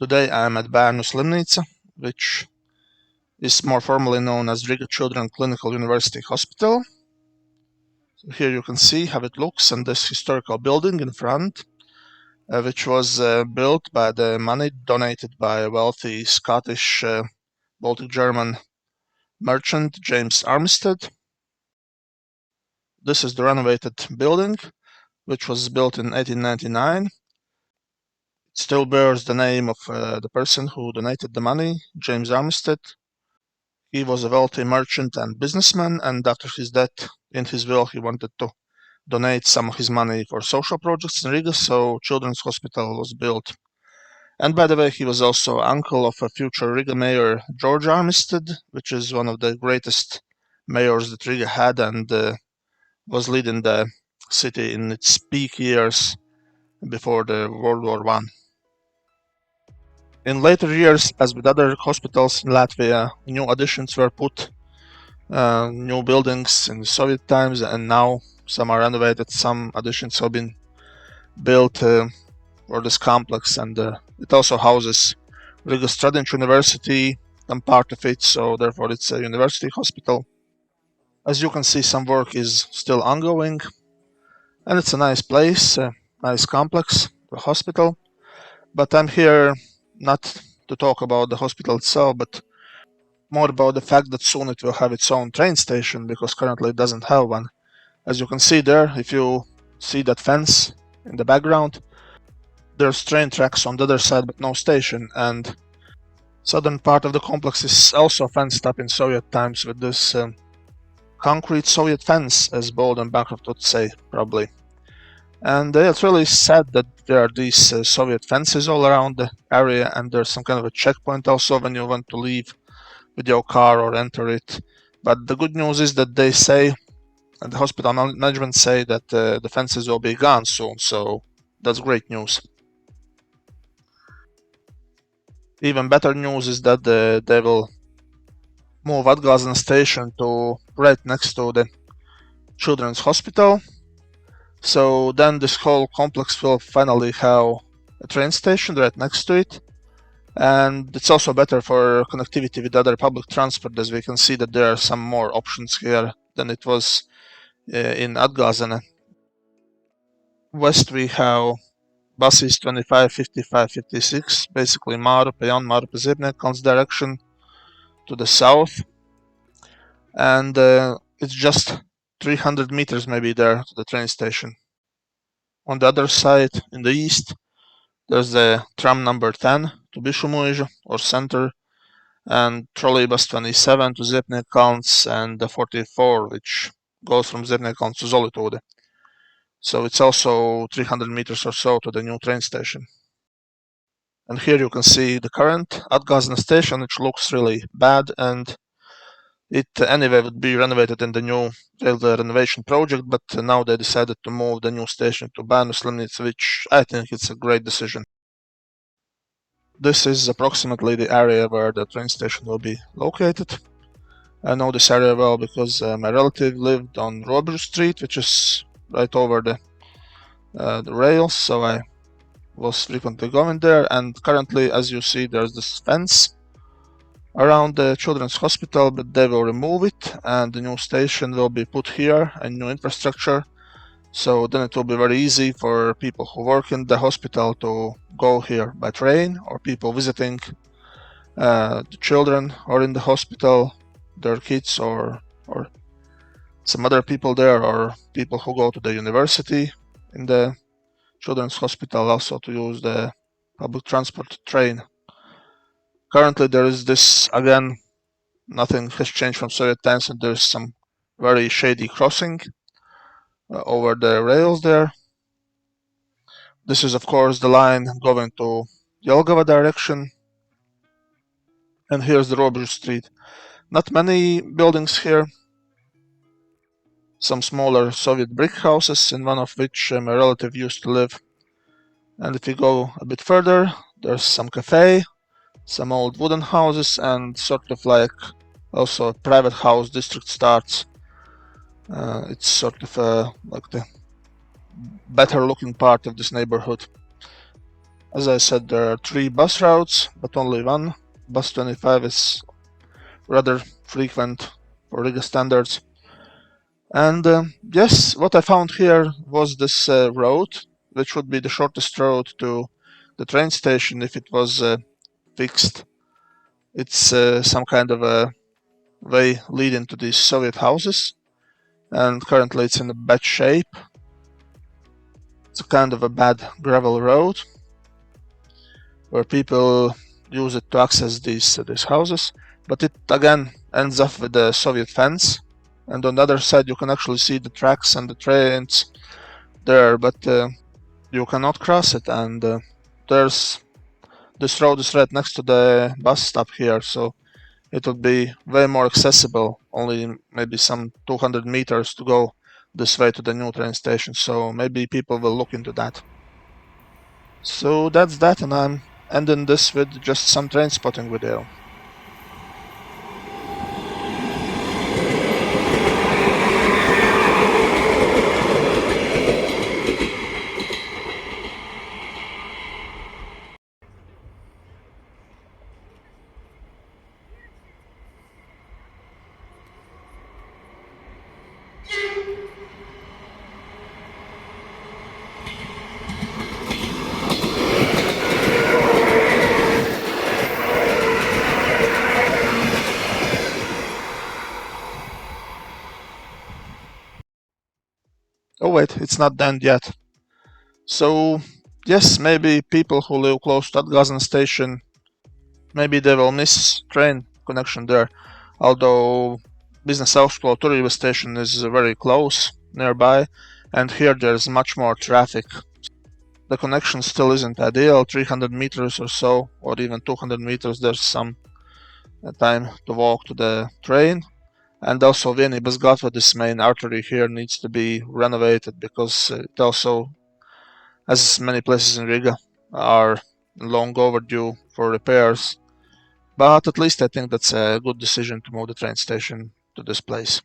Today I am at Bērnu Slimnīca, which is more formally known as Riga Children Clinical University Hospital. So here you can see how it looks, and this historical building in front, which was built by the money donated by a wealthy Scottish Baltic German merchant James Armistead. This is the renovated building, which was built in 1899. It still bears the name of the person who donated the money, James Armistead. He was a wealthy merchant and businessman, and after his death, in his will, he wanted to donate some of his money for social projects in Riga, so Children's Hospital was built. And by the way, he was also uncle of a future Riga mayor, George Armistead, which is one of the greatest mayors that Riga had, and was leading the city in its peak years before the World War I. In later years, as with other hospitals in Latvia, new additions were put, new buildings in the Soviet times, and now some are renovated, some additions have been built for this complex, and it also houses Riga Student University and part of it, so therefore it's a university hospital. As you can see, some work is still ongoing, and it's a nice place, a nice complex, the hospital. But I'm here not to talk about the hospital itself, but more about the fact that soon it will have its own train station, because currently it doesn't have one. As you can see there, if you see that fence in the background, there's train tracks on the other side but no station, and southern part of the complex is also fenced up in Soviet times with this concrete Soviet fence, as Bold and Bancroft would say, probably. And it's really sad that there are these Soviet fences all around the area, and there's some kind of a checkpoint also when you want to leave with your car or enter it. But the good news is that they say, and the hospital management say, that the fences will be gone soon, so that's great news. Even better news is that they will move Atgāzena station to right next to the Children's Hospital. So then this whole complex will finally have a train station right next to it. And it's also better for connectivity with other public transport, as we can see that there are some more options here than it was in Atgāzena. West we have buses 25, 55, 56, basically Mārupe, Jauna Mārupe, Ziepniekkalns direction to the south. And it's just 300 meters maybe there to the train station. On the other side, in the east, there's the tram number 10 to Bišumuiža, or center, and trolleybus 27 to Ziepniekkalns, and the 44, which goes from Ziepniekkalns to Zolitūde. So it's also 300 meters or so to the new train station. And here you can see the current Atgāzena station, which looks really bad, and it anyway would be renovated in the new railway renovation project, but now they decided to move the new station to Bērnu Slimnīca, which I think it's a great decision. This is approximately the area where the train station will be located. I know this area well because my relative lived on Robežu Street, which is right over the rails, so I was frequently going there. And currently, as you see, there's this fence around the Children's Hospital, but they will remove it, and the new station will be put here, and new infrastructure. So then it will be very easy for people who work in the hospital to go here by train, or people visiting the children or in the hospital, their kids, or some other people there, or people who go to the university in the Children's Hospital also to use the public transport train. Currently there is this, again, nothing has changed from Soviet times, and there's some very shady crossing over the rails there. This is of course the line going to Jelgava direction, and here's the Robežu Street. Not many buildings here, some smaller Soviet brick houses, in one of which my relative used to live. And if you go a bit further, there's some cafe, some old wooden houses, and sort of like also a private house district starts. It's sort of like the better looking part of this neighborhood. As I said, there are 3 bus routes, but only one. Bus 25 is rather frequent for Riga standards. And yes, what I found here was this road, which would be the shortest road to the train station if it was fixed. It's some kind of a way leading to these Soviet houses, and currently it's in a bad shape. It's a kind of a bad gravel road where people use it to access these houses, but it again ends up with the Soviet fence, and on the other side you can actually see the tracks and the trains there, but you cannot cross it, and this road is right next to the bus stop here, so it would be way more accessible, only maybe some 200 meters to go this way to the new train station, so maybe people will look into that. So that's that, and I'm ending this with just some train spotting video. Oh wait, it's not the end yet. So yes, maybe people who live close to that Gazan station, maybe they will miss train connection there, although Business Outflow Turiva station is very close nearby, and here there's much more traffic. The connection still isn't ideal, 300 meters or so, or even 200 meters, there's some time to walk to the train. And also Vieni Bezgatva, this main artery here, needs to be renovated because it also, as many places in Riga, are long overdue for repairs. But at least I think that's a good decision to move the train station to this place.